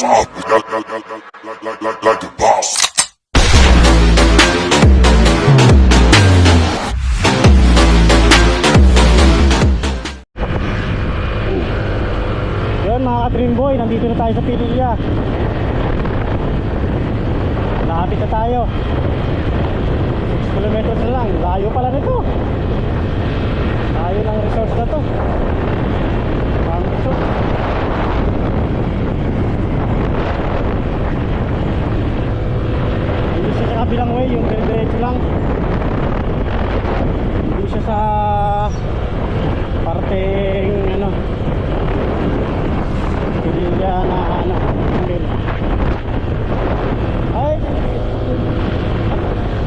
up like the boss. Yun mga ka-Dream Boy, nandito na tayo sa Pililya. Lapit na tayo. 6 kilometers na lang. Layo pala nito. Layo ng resort na to. Farm resort. Hindi siya sa kabilang way, yung diretso lang. Hindi siya sa parteng ano, Pililya na ano, ay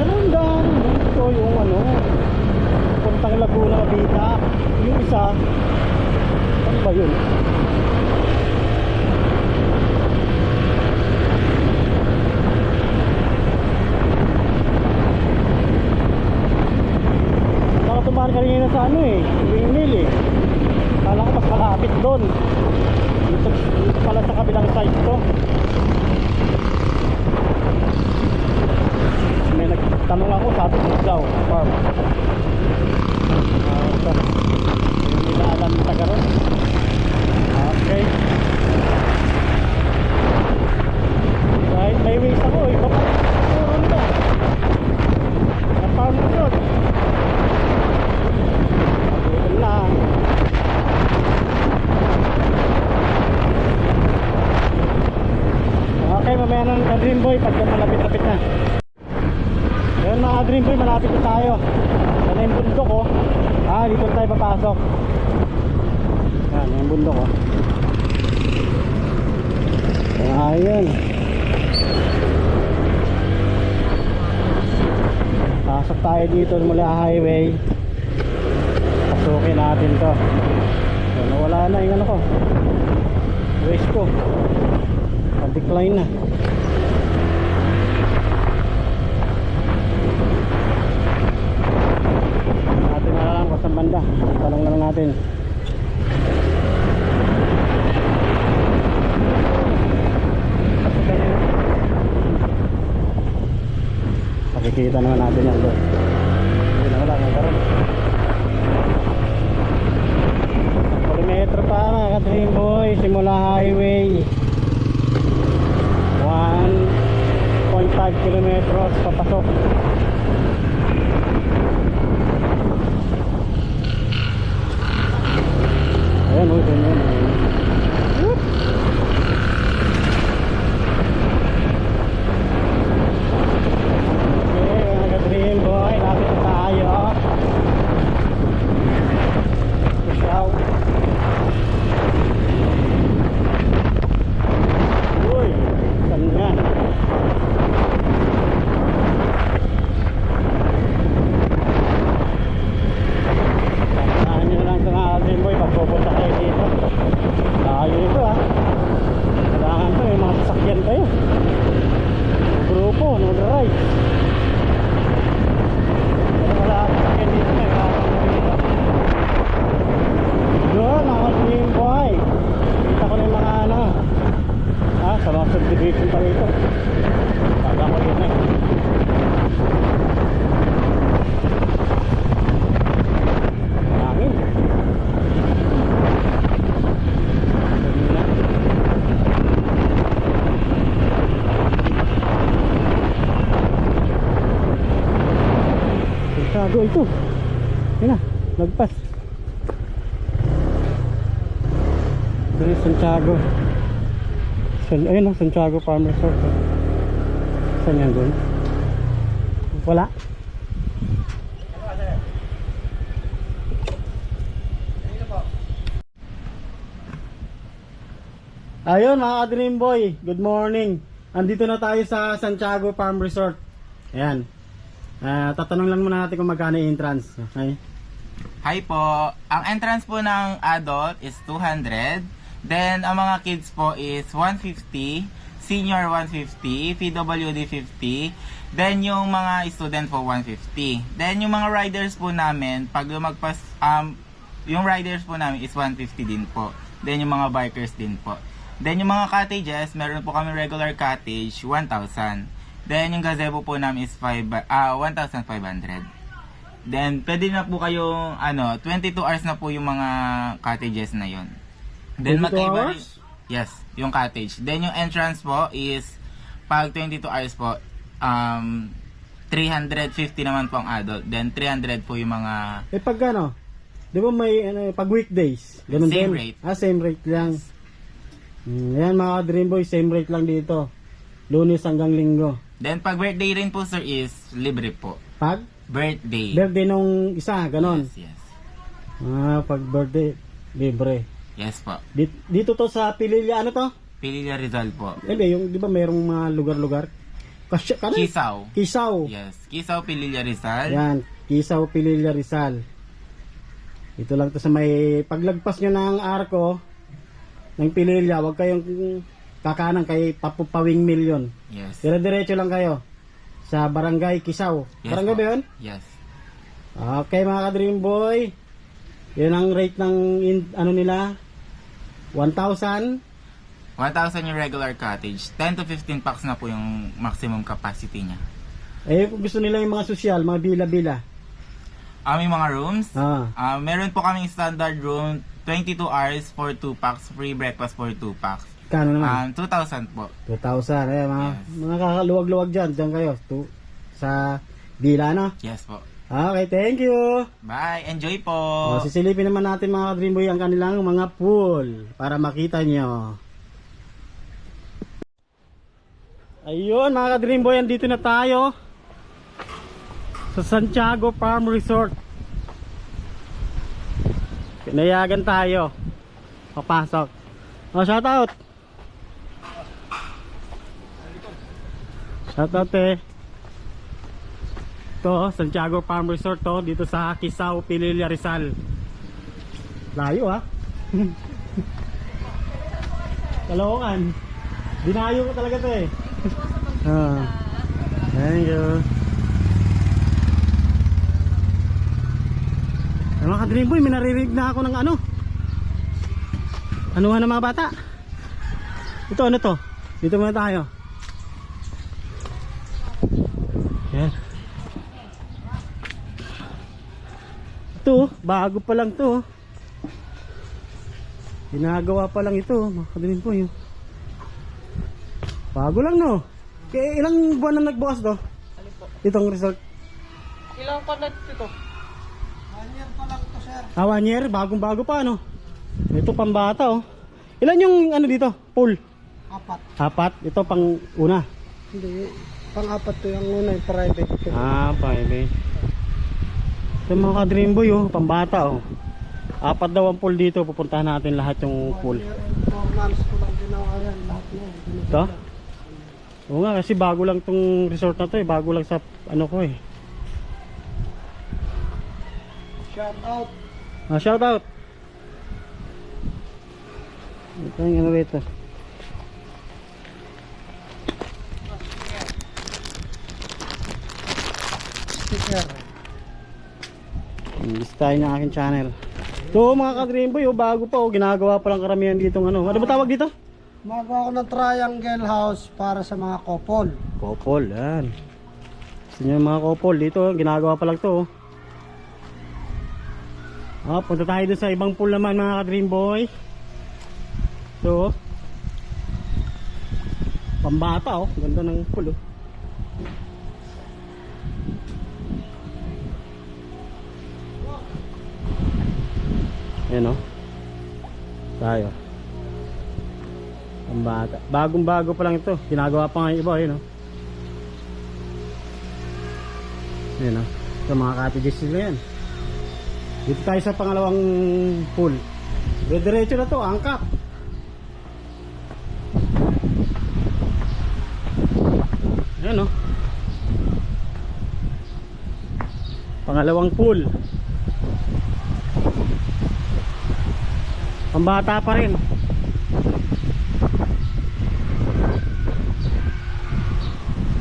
kanandang dito yung ano, puntang Laguna, Mabita. Yung isa, ano ba yun? Nakatumahan kanina sa ano eh, windmill eh. Kala ko mas malapit doon. Dito pala sa kabilang side to. May nagtanong ako, sabi ko daw farm. Ito, hindi nila alam yung taga ron. Okay, kahit may ways ako, iba pa puro nila na farm resort. Ito lang. Okay, mamaya ng Dream Boy pagka malapit-lapit na. Ayun mga Dream Boy, malapit na tayo. Sana yung bundok oh. Dito na tayo papasok. Yan, yung bundok oh. Ayun. Pasok tayo dito mula highway. Pasukin natin to. So, nawala na yung ano ko, waste ko. Decline na. Natin na lang kung saan banda. Talong lang natin. Makikita naman natin yan doon. Hindi na wala ng karoon. Kilometro pa mga ka-Dream Boy, simula highway. 1.5 kilometros papasok. Ayan, uy, ganyan. Okay, mga Dream Boy, lapit na tayo. Push out. Uy, saan yan? Pupunta kayo dito. Tayo nito ah. Kailangan to, may mga sasakyan kayo. Grupo, no drive. Pero wala ang sasakyan dito, may dito. Doon, mga Dream Boy. Kita ko na yung mga ano. Sa mga subdivision pa rito. Taga ko yun eh. Hangin. Santiago ito. Yan na, lagpas. Dito Santiago. Ayun o, Santiago Farm Resort. Saan yan doon? Wala. Ayun mga Dream Boy, good morning. Andito na tayo sa Santiago Farm Resort. Ayan. Tatanong lang muna natin kung magkano yung entrance. Okay? Hi po. Ang entrance po ng adult is 200. Then, ang mga kids po is 150. Senior 150. PWD 50. Then, yung mga student po 150. Then, yung mga riders po namin, pag lumagpas, yung riders po namin is 150 din po. Then, yung mga bikers din po. Then yung mga cottages, meron po kami regular cottage, 1,000. Then yung gazebo po namin is 1,500. Then pwede na po kayong 22 hours na po yung mga cottages na yon. Then 22 magkaiba hours? yes, yung cottage. Then yung entrance po is pag 22 hours po 350 naman po ang adult. Then 300 po yung mga Pag ano, di ba may pag weekdays, ganun Same din? rate. Same rate lang. Ayan mga Dream Boy, same rate lang dito. Lunes hanggang Linggo. Then pag birthday rin po sir is libre po. Pag Birthday. birthday nung isa, ganon. Yes, yes. Pag birthday, libre. Yes po. Dito to sa Pililla, ano to? Pililla Rizal po. Hindi, yung di ba mayroong mga lugar-lugar? Kisaw. Kisaw. Yes, Kisaw Pililla Rizal. Yan, Kisaw, Pililla, Rizal. Ito lang to sa may paglagpas nyo ng arko ng Pililla, wag kayong kakanan kay Papupawing Milyon. Yes. Dire-diretso lang kayo sa Barangay Kisaw. Yes Barangay po. ba yun? Yes. Okay mga ka-Dream Boy. Yan ang rate ng ano nila. 1,000. 1,000 yung regular cottage. 10 to 15 packs na po yung maximum capacity niya. Kung gusto nila yung mga sosyal, mga bila-bila. Aming mga rooms, Ah. meron po kaming standard room, 22 hours for 2 packs, free breakfast for 2 packs. Kano naman? 2,000 po. 2,000. Mga, Yes. mga kakaluwag-luwag dyan. Diyan kayo. Sa bila, no? Yes po. Okay, thank you. Bye! Enjoy po! Sisilipin naman natin mga ka-Dream Boy ang kanilang mga pool para makita nyo. Ayun mga ka-Dream Boy, andito na tayo sa Santiago Farm Resort. Pinayagan tayo. Papasok. Shoutout. Shoutout Ito, Santiago Farm Resort to, dito sa Kisaw, Pililla, Rizal. Layo Kaloocan. Dinayo ko talaga to Thank you. Mga ka-Dream Boy, may naririnig na ako ng ano. Anuhan ng mga bata. Ito, ano to? Dito muna tayo. Yan. Ito, bago pa lang to. Ginagawa pa lang ito, mga ka-Dream Boy. Bago lang, no? Kaya ilang buwan na nagbukas to? Itong resort. Ilang palat ito? 1 year pa lang ito, sir. 1 year, bagong bago pa, no? Ito pambata, oh. Ilan yung ano dito? Pool? 4. Ito pang una. Hindi, pang-apat to yung una, yung private. Private. Ito mga ka-Dream Boy, oh. Pambata, oh. 4 daw ang pool dito. Pupuntahan natin lahat yung pool. 4 months ko lang ginawa yan, lahat mo. Ito? Oo nga, kasi bago lang tong resort na to, bago lang sa ano ko, Shout out. Shout out. Ito yung ano rito. Sticker. Listahin ng aking channel. So mga ka-Dream Boy, bago pa, ginagawa pa lang karamihan ditong ano. Ano ba tawag dito? Magawa ko ng triangle house para sa mga couple. Couple, yan. Gusto nyo yung mga couple dito, ginagawa pa lang to. Punta tayo dun sa ibang pool naman mga ka-Dream Boy. So pambata, ganda ng pool, Yan, tayo. Pambata. Bagong bago pa lang ito. Ginagawa pa nga yung iba, Yan, sa mga cottages nila yan. Dito tayo sa pangalawang pool. Diretso na to, angkat. Yan, pangalawang pool. Pambata pa rin.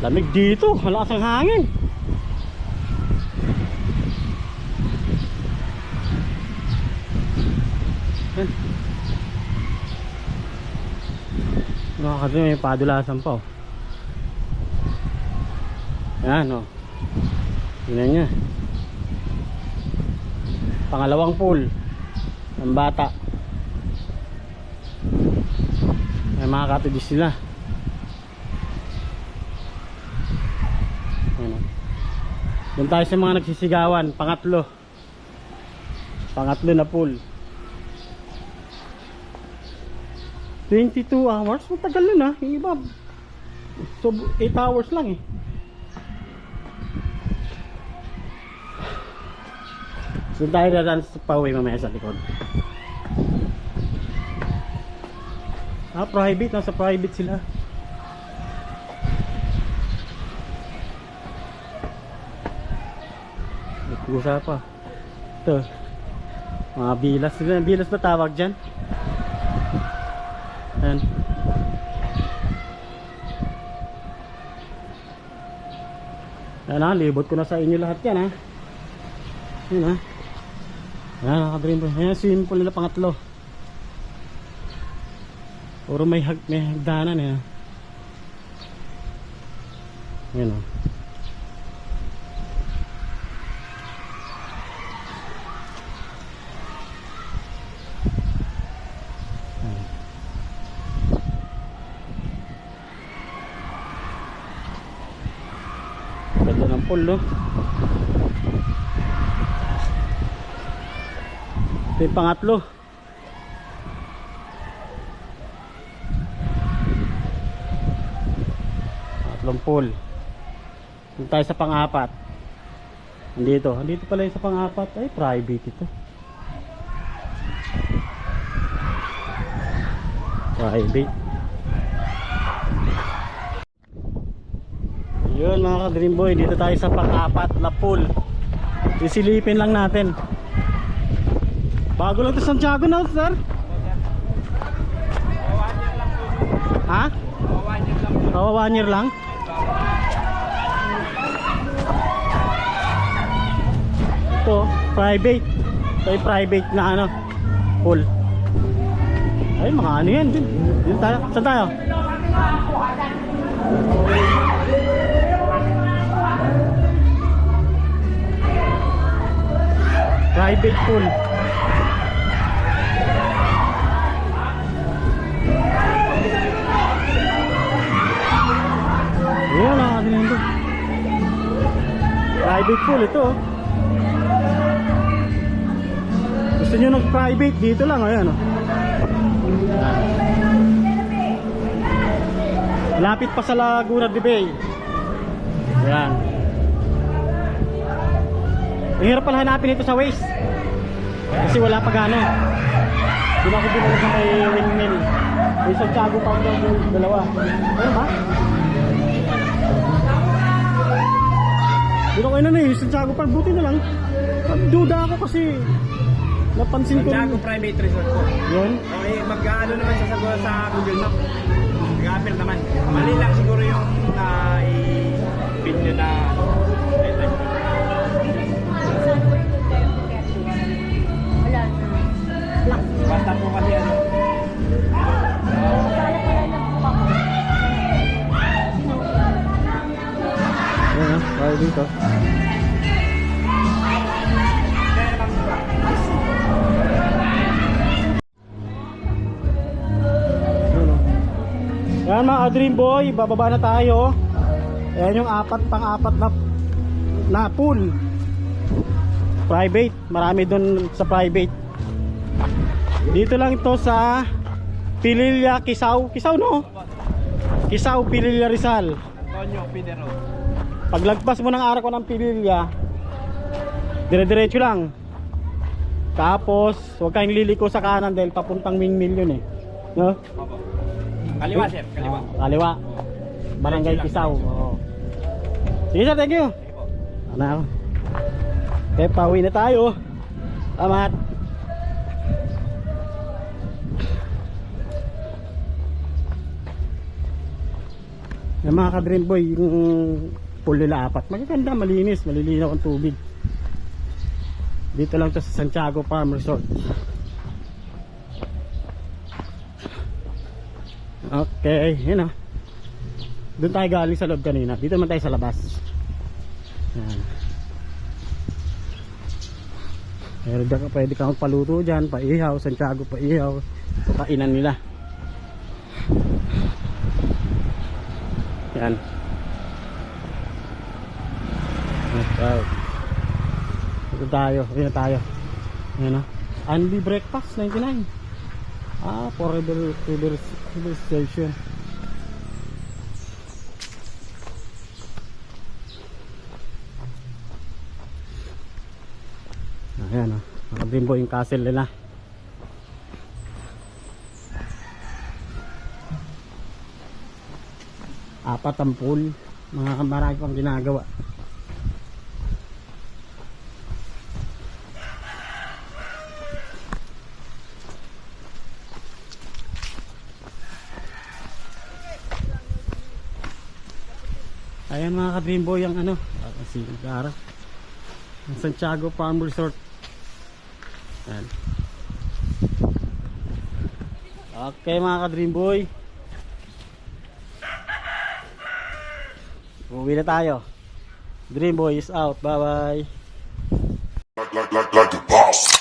Lamig dito, malakas ang hangin. Yan. Mga kadrim, may padulasan pa oh. Yan oh. Tingnan nyo. Pangalawang pool ng bata. May mga katudis sila. Ano. Doon tayo sa mga nagsisigawan. Pangatlo na pool. 22 hours? Matagal nun ah. Yung iba so 8 hours lang eh. So tayo na sa pauwi mamaya sa likod. Private. Nasa private sila. Nagkusa pa. Ito. Mga bilas. Bilas ba tawag dyan? Ayan. Ayan ha. Libot ko na sa inyo lahat yan ha. Ayan ha. Ayan nakadream bro. Ayan swimming pool nila pangatlo. Puro may hagdanan eh. Ayan o. Ganda ng pool no. Ito yung pangatlo. Pangatlong pool. Dito tayo sa pang-apat. Andito pala yung sa pang-apat. Ay private ito. Private. Yun mga ka-Dream Boy, dito tayo sa pang-apat na pool. Isilipin lang natin. Bago lang to Santiago na sir. Ha? 1 year lang. Ito, private. Ito yung private na ano, pool. Ay mga ano yan. Dito tayo. Saan tayo? Private pool. Ayan lang natin ito. Private pool ito. Gusto nyo ng private dito lang. Ayan oh. Lapit pa sa Laguna de Bay. Ayan. Mahirap pala hanapin ito sa Waze kasi wala pa gano. Doon ako dinala sa may windmill. May Santiago pa yung dalawa. Ano ba? Doon ako na eh, Santiago Park. Buti na lang. Duda ako kasi napansin ko Santiago Private Resort po. yun. Okay, mag-ano naman siya sa Google Map. Mag-appear naman. Mali lang siguro yung i-pin nyo na basta po kasi ano. Ayan ha, tayo dito. Ayan mga ka-Dream Boy, bababa na tayo. Ayan yung pang-apat na pool. Private, marami doon sa private. Dito lang ito sa Pililla, Kisaw no? Kisaw, Pililla, Rizal. Antonio Pinero. Paglagpas mo ng arko ng Pililla, dire-diretso lang. Tapos, huwag kayong liliko sa kanan dahil papuntang Wingmill yun eh. No? Kaliwa sir, kaliwa. Kaliwa. Barangay Kisaw. Oo. Sige sir, thank you. Ano? Okay, pauwi na tayo. Salamat. Yung mga ka-Dream Boy, yung pool nila 4, magaganda, malinis, malilinaw ang tubig. Dito lang to sa Santiago Farm Resort. Okay, yun o. Doon tayo galing sa loob kanina. Dito naman tayo sa labas. Yan. Pwede kang magpaluto dyan, paihaw, Santiago paihaw, kainan nila. Yan. Okay. Ito tayo, ayun tayo. Ayan o. Only breakfast, 99. Forever station. Ayan o, nakabimbo yung castle nila. Apat ang pool, mga marami pang ginagawa. Ayan mga ka-dreamboy ang ano, si Gara, ang Santiago Farm Resort. Ayan. Okay mga ka-dreamboy, uwi na tayo. Dreamboy is out, bye bye. Like the boss.